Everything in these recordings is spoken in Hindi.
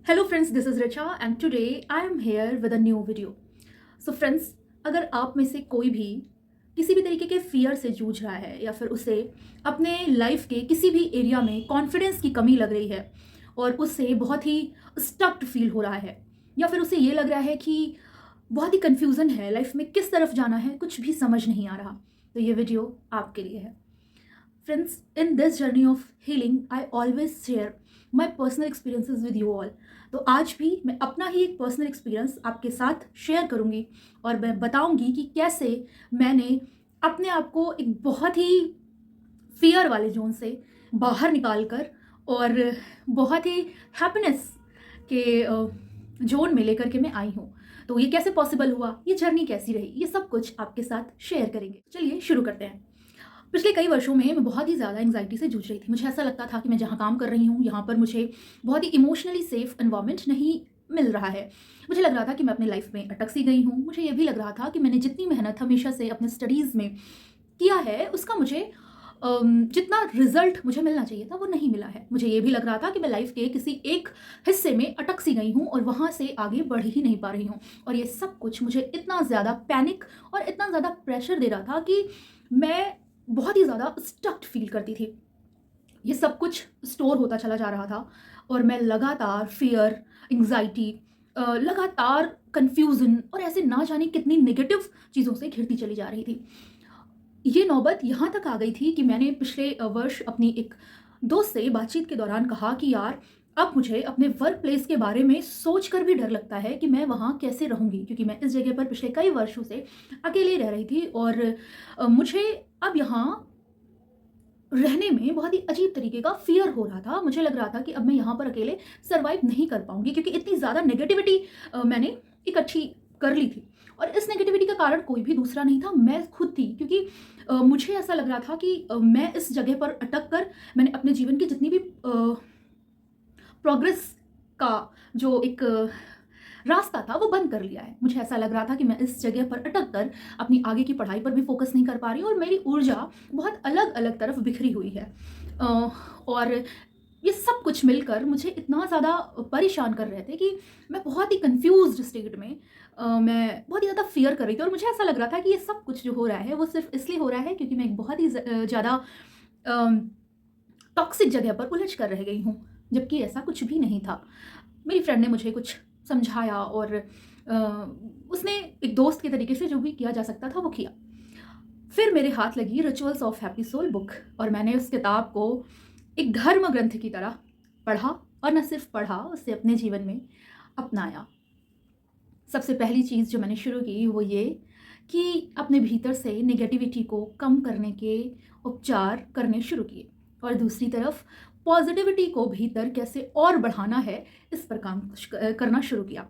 Hello friends, this is Richa and today I am here with a new video. So friends, अगर आप में से कोई भी किसी भी तरीके के फियर से जूझ रहा है या फिर उसे अपने लाइफ के किसी भी एरिया में कॉन्फिडेंस की कमी लग रही है और उससे बहुत ही स्टक्ड फील हो रहा है या फिर उसे ये लग रहा है कि बहुत ही कन्फ्यूज़न है लाइफ में किस तरफ जाना है, कुछ भी समझ नहीं आ रहा, तो ये वीडियो आपके लिए है. Friends, in this journey of healing, I always share my personal experiences with you all. तो आज भी मैं अपना ही एक पर्सनल एक्सपीरियंस आपके साथ शेयर करूँगी और मैं बताऊँगी कि कैसे मैंने अपने आप को एक बहुत ही फियर वाले जोन से बाहर निकाल कर और बहुत ही हैप्पीनेस के जोन में लेकर के मैं आई हूँ. तो ये कैसे पॉसिबल हुआ, ये जर्नी कैसी रही, ये सब कुछ आपके साथ शेयर करेंगे. चलिए शुरू करते हैं. पिछले कई वर्षों में मैं बहुत ही ज़्यादा एंग्जाइटी से जूझ रही थी. मुझे ऐसा लगता था कि मैं जहाँ काम कर रही हूँ यहाँ पर मुझे बहुत ही इमोशनली सेफ एनवायरनमेंट नहीं मिल रहा है. मुझे लग रहा था कि मैं अपनी लाइफ में अटक सी गई हूँ. मुझे ये भी लग रहा था कि मैंने जितनी मेहनत हमेशा से अपने स्टडीज़ में किया है उसका मुझे जितना रिजल्ट मुझे मिलना चाहिए था वो नहीं मिला है. मुझे ये भी लग रहा था कि मैं लाइफ के किसी एक हिस्से में अटक सी गई हूँ और वहाँ से आगे बढ़ ही नहीं पा रही हूँ. और ये सब कुछ मुझे इतना ज़्यादा पैनिक और इतना ज़्यादा प्रेशर दे रहा था कि मैं बहुत ही ज़्यादा स्टक्ड फील करती थी. ये सब कुछ स्टोर होता चला जा रहा था और मैं लगातार फियर, एंग्जाइटी, लगातार कन्फ्यूज़न और ऐसे ना जाने कितनी नेगेटिव चीज़ों से घिरती चली जा रही थी. ये नौबत यहाँ तक आ गई थी कि मैंने पिछले वर्ष अपनी एक दोस्त से बातचीत के दौरान कहा कि यार अब मुझे अपने वर्क प्लेस के बारे में सोच कर भी डर लगता है कि मैं वहाँ कैसे रहूँगी, क्योंकि मैं इस जगह पर पिछले कई वर्षों से अकेले रह रही थी और मुझे अब यहाँ रहने में बहुत ही अजीब तरीके का फियर हो रहा था. मुझे लग रहा था कि अब मैं यहाँ पर अकेले सर्वाइव नहीं कर पाऊँगी क्योंकि इतनी ज़्यादा नेगेटिविटी मैंने इकट्ठी कर ली थी. और इस नेगेटिविटी का कारण कोई भी दूसरा नहीं था, मैं खुद थी. क्योंकि मुझे ऐसा लग रहा था कि मैं इस जगह पर अटक कर मैंने अपने जीवन की जितनी भी प्रोग्रेस का जो एक रास्ता था वो बंद कर लिया है. मुझे ऐसा लग रहा था कि मैं इस जगह पर अटक कर अपनी आगे की पढ़ाई पर भी फोकस नहीं कर पा रही हूँ और मेरी ऊर्जा बहुत अलग अलग तरफ बिखरी हुई है. और ये सब कुछ मिलकर मुझे इतना ज़्यादा परेशान कर रहे थे कि मैं बहुत ही कंफ्यूज्ड स्टेट में मैं बहुत ही ज़्यादा फियर कर रही थी. और मुझे ऐसा लग रहा था कि ये सब कुछ जो हो रहा है वो सिर्फ इसलिए हो रहा है क्योंकि मैं एक बहुत ही ज़्यादा टॉक्सिक जगह पर उलझ कर रह गई हूँ, जबकि ऐसा कुछ भी नहीं था. मेरी फ्रेंड ने मुझे कुछ समझाया और उसने एक दोस्त के तरीके से जो भी किया जा सकता था वो किया. फिर मेरे हाथ लगी rituals of happy soul book और मैंने उस किताब को एक धर्म ग्रंथ की तरह पढ़ा और न सिर्फ पढ़ा, उससे अपने जीवन में अपनाया. सबसे पहली चीज़ जो मैंने शुरू की वो ये कि अपने भीतर से नेगेटिविटी को कम करने के उपचार करने शुरू किए और दूसरी तरफ पॉजिटिविटी को भीतर कैसे और बढ़ाना है इस पर काम करना शुरू किया.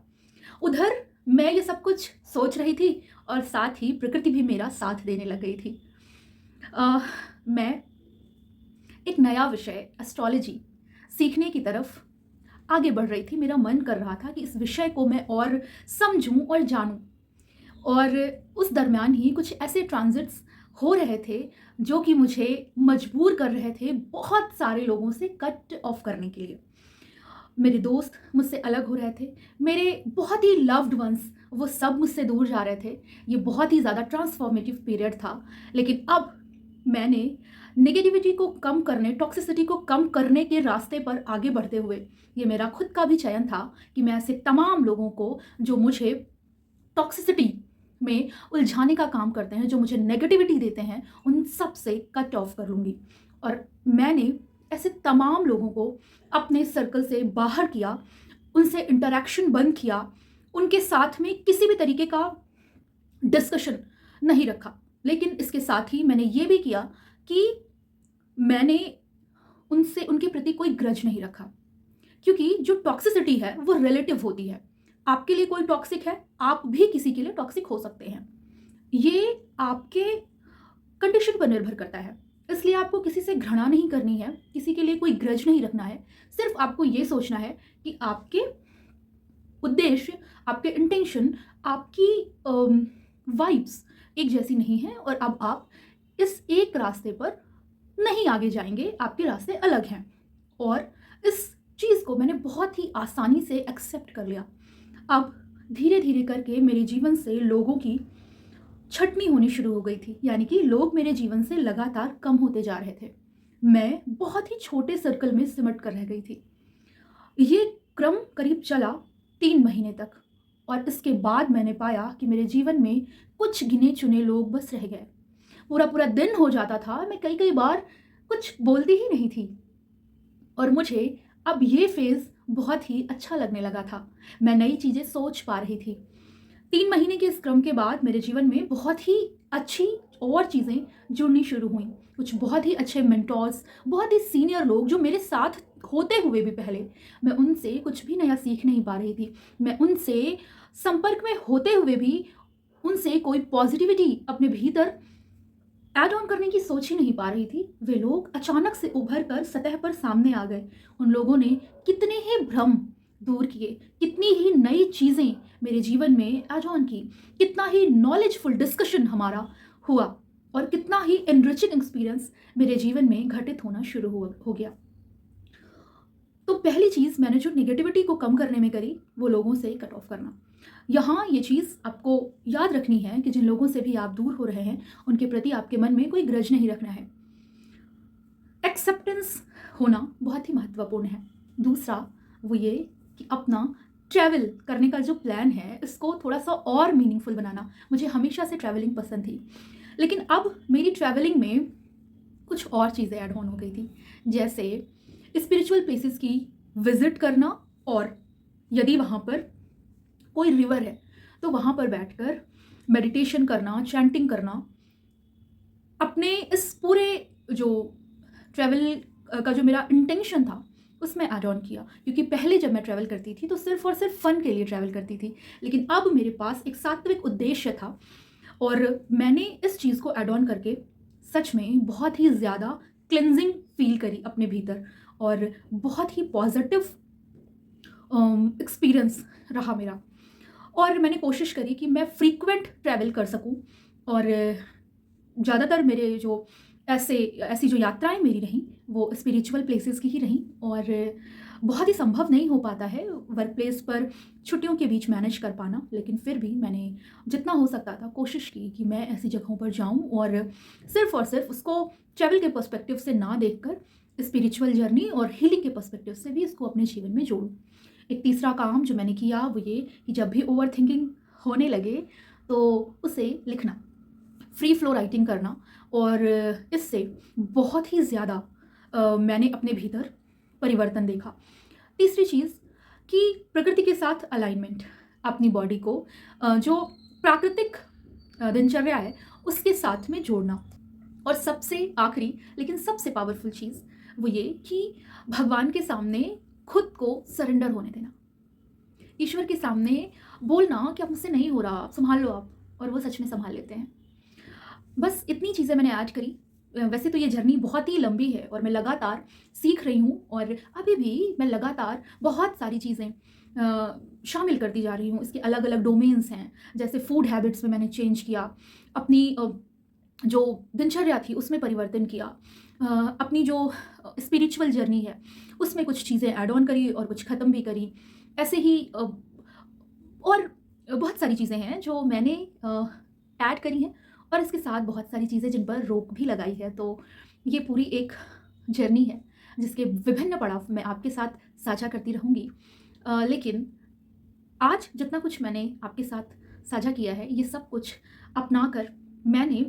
उधर मैं ये सब कुछ सोच रही थी और साथ ही प्रकृति भी मेरा साथ देने लग गई थी. मैं एक नया विषय एस्ट्रोलॉजी सीखने की तरफ आगे बढ़ रही थी. मेरा मन कर रहा था कि इस विषय को मैं और समझूं और जानूं. और उस दरमियान ही कुछ ऐसे ट्रांजिट्स हो रहे थे जो कि मुझे मजबूर कर रहे थे बहुत सारे लोगों से कट ऑफ करने के लिए. मेरे दोस्त मुझसे अलग हो रहे थे, मेरे बहुत ही लव्ड वंस वो सब मुझसे दूर जा रहे थे. ये बहुत ही ज़्यादा ट्रांसफॉर्मेटिव पीरियड था. लेकिन अब मैंने नेगेटिविटी को कम करने, टॉक्सिसिटी को कम करने के रास्ते पर आगे बढ़ते हुए ये मेरा खुद का भी चयन था कि मैं ऐसे तमाम लोगों को जो मुझे टॉक्सिसिटी में उलझाने का काम करते हैं, जो मुझे नेगेटिविटी देते हैं, उन सब से कट ऑफ कर लूँगी. और मैंने ऐसे तमाम लोगों को अपने सर्कल से बाहर किया, उनसे इंटरेक्शन बंद किया, उनके साथ में किसी भी तरीके का डिस्कशन नहीं रखा. लेकिन इसके साथ ही मैंने ये भी किया कि मैंने उनसे उनके प्रति कोई ग्रज नहीं रखा, क्योंकि जो टॉक्सिसिटी है वो रिलेटिव होती है. आपके लिए कोई टॉक्सिक है, आप भी किसी के लिए टॉक्सिक हो सकते हैं. ये आपके कंडीशन पर निर्भर करता है. इसलिए आपको किसी से घृणा नहीं करनी है, किसी के लिए कोई ग्रज नहीं रखना है. सिर्फ आपको ये सोचना है कि आपके उद्देश्य, आपके इंटेंशन, आपकी वाइब्स एक जैसी नहीं है और अब आप इस एक रास्ते पर नहीं आगे जाएंगे, आपके रास्ते अलग हैं. और इस चीज़ को मैंने बहुत ही आसानी से एक्सेप्ट कर लिया। अब धीरे धीरे करके मेरे जीवन से लोगों की छटनी होनी शुरू हो गई थी, यानी कि लोग मेरे जीवन से लगातार कम होते जा रहे थे। मैं बहुत ही छोटे सर्कल में सिमट कर रह गई थी। ये क्रम करीब चला 3 महीने तक, और इसके बाद मैंने पाया कि मेरे जीवन में कुछ गिने चुने लोग बस रह गए। पूरा पूरा दिन हो जाता था, मैं कई कई बार कुछ बोलती ही नहीं थी, और मुझे अब ये फेज़ बहुत ही अच्छा लगने लगा था। मैं नई चीज़ें सोच पा रही थी। 3 महीने के इस क्रम के बाद मेरे जीवन में बहुत ही अच्छी और चीज़ें जुड़नी शुरू हुईं। कुछ बहुत ही अच्छे मेंटोर्स, बहुत ही सीनियर लोग जो मेरे साथ होते हुए भी पहले मैं उनसे कुछ भी नया सीख नहीं पा रही थी। मैं उनसे संपर्क में होते हुए भी उनसे कोई पॉजिटिविटी अपने भीतर ऐड ऑन करने की सोच ही नहीं पा रही थी। वे लोग अचानक से उभर कर सतह पर सामने आ गए। उन लोगों ने कितने ही भ्रम दूर किए, कितनी ही नई चीज़ें मेरे जीवन में ऐड ऑन की, कितना ही नॉलेजफुल डिस्कशन हमारा हुआ, और कितना ही एनरिचिंग एक्सपीरियंस मेरे जीवन में घटित होना शुरू हो गया। तो पहली चीज़ मैंने जो नेगेटिविटी को कम करने में करी, वो लोगों से कट ऑफ करना। यहाँ ये चीज़ आपको याद रखनी है कि जिन लोगों से भी आप दूर हो रहे हैं, उनके प्रति आपके मन में कोई ग्रज नहीं रखना है। एक्सेप्टेंस होना बहुत ही महत्वपूर्ण है। दूसरा वो ये कि अपना ट्रैवल करने का जो प्लान है, इसको थोड़ा-सा और मीनिंगफुल बनाना। मुझे हमेशा से ट्रैवलिंग पसंद थी, लेकिन अब मेरी ट्रैवलिंग में कुछ और चीज़ें ऐड ऑन हो गई थी। जैसे स्पिरिचुअल प्लेसेस की विज़िट करना, और यदि वहाँ पर कोई रिवर है तो वहाँ पर बैठकर मेडिटेशन करना, चैंटिंग करना। अपने इस पूरे जो ट्रैवल का जो मेरा इंटेंशन था, उसमें ऐड ऑन किया, क्योंकि पहले जब मैं ट्रैवल करती थी तो सिर्फ और सिर्फ फ़न के लिए ट्रैवल करती थी, लेकिन अब मेरे पास एक सात्विक उद्देश्य था, और मैंने इस चीज़ को ऐड ऑन करके सच में बहुत ही ज़्यादा क्लिनजिंग फील करी अपने भीतर, और बहुत ही पॉजिटिव एक्सपीरियंस रहा मेरा। और मैंने कोशिश करी कि मैं फ्रीक्वेंट ट्रैवल कर सकूं, और ज़्यादातर मेरे जो ऐसी जो यात्राएं मेरी रहीं, वो स्पिरिचुअल प्लेसेस की ही रहीं। और बहुत ही संभव नहीं हो पाता है वर्क प्लेस पर छुट्टियों के बीच मैनेज कर पाना, लेकिन फिर भी मैंने जितना हो सकता था कोशिश की कि मैं ऐसी जगहों पर जाऊं, और सिर्फ उसको ट्रैवल के पर्सपेक्टिव से ना देखकर स्पिरिचुअल जर्नी और हीलिंग के पर्सपेक्टिव से भी इसको अपने जीवन में जोड़ूं। एक तीसरा काम जो मैंने किया वो ये कि जब भी ओवर थिंकिंग होने लगे तो उसे लिखना, फ्री फ्लो राइटिंग करना, और इससे बहुत ही ज़्यादा मैंने अपने भीतर परिवर्तन देखा। तीसरी चीज़ कि प्रकृति के साथ अलाइनमेंट, अपनी बॉडी को जो प्राकृतिक दिनचर्या है उसके साथ में जोड़ना। और सबसे आखिरी लेकिन सबसे पावरफुल चीज़ वो ये कि भगवान के सामने खुद को सरेंडर होने देना, ईश्वर के सामने बोलना कि अब मुझसे नहीं हो रहा, आप संभाल लो आप, और वो सच में संभाल लेते हैं। बस इतनी चीज़ें मैंने आज करी। वैसे तो ये जर्नी बहुत ही लंबी है और मैं लगातार सीख रही हूँ, और अभी भी मैं लगातार बहुत सारी चीज़ें शामिल करती जा रही हूँ। इसके अलग अलग डोमेन्स हैं, जैसे फूड हैबिट्स में मैंने चेंज किया, अपनी जो दिनचर्या थी उसमें परिवर्तन किया, अपनी जो स्पिरिचुअल जर्नी है उसमें कुछ चीज़ें ऐड ऑन करी और कुछ ख़त्म भी करी। ऐसे ही और बहुत सारी चीज़ें हैं जो मैंने ऐड करी हैं, और इसके साथ बहुत सारी चीज़ें जिन पर रोक भी लगाई है। तो ये पूरी एक जर्नी है जिसके विभिन्न पड़ाव मैं आपके साथ साझा करती रहूँगी। लेकिन आज जितना कुछ मैंने आपके साथ साझा किया है, ये सब कुछ अपना कर मैंने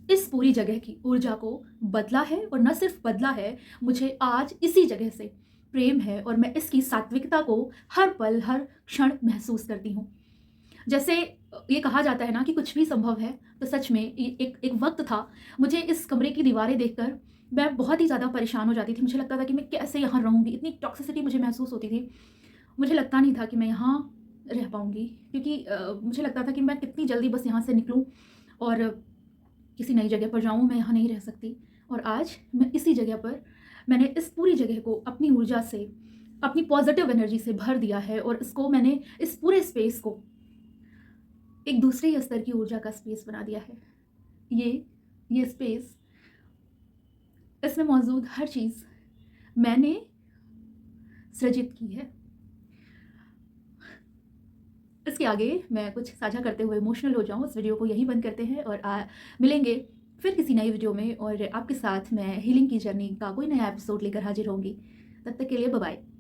इस पूरी जगह की ऊर्जा को बदला है, और न सिर्फ बदला है, मुझे आज इसी जगह से प्रेम है, और मैं इसकी सात्विकता को हर पल हर क्षण महसूस करती हूँ। जैसे ये कहा जाता है ना कि कुछ भी संभव है, तो सच में एक वक्त था, मुझे इस कमरे की दीवारें देखकर मैं बहुत ही ज़्यादा परेशान हो जाती थी। मुझे लगता था कि मैं कैसे यहाँ रहूँगी, इतनी टॉक्सिसिटी मुझे महसूस होती थी। मुझे लगता नहीं था कि मैं यहाँ रह पाऊँगी, क्योंकि मुझे लगता था कि मैं कितनी जल्दी बस यहाँ से निकलूँ और किसी नई जगह पर जाऊँ, मैं यहाँ नहीं रह सकती। और आज मैं इसी जगह पर, मैंने इस पूरी जगह को अपनी ऊर्जा से, अपनी पॉजिटिव एनर्जी से भर दिया है, और इसको मैंने इस पूरे स्पेस को एक दूसरे ही स्तर की ऊर्जा का स्पेस बना दिया है। ये स्पेस, इसमें मौजूद हर चीज़ मैंने सृजित की है। इसके आगे मैं कुछ साझा करते हुए इमोशनल हो जाऊँ, इस वीडियो को यहीं बंद करते हैं और मिलेंगे फिर किसी नई वीडियो में, और आपके साथ मैं हीलिंग की जर्नी का कोई नया एपिसोड लेकर हाजिर होंगी। तब तक के लिए बाय बाय।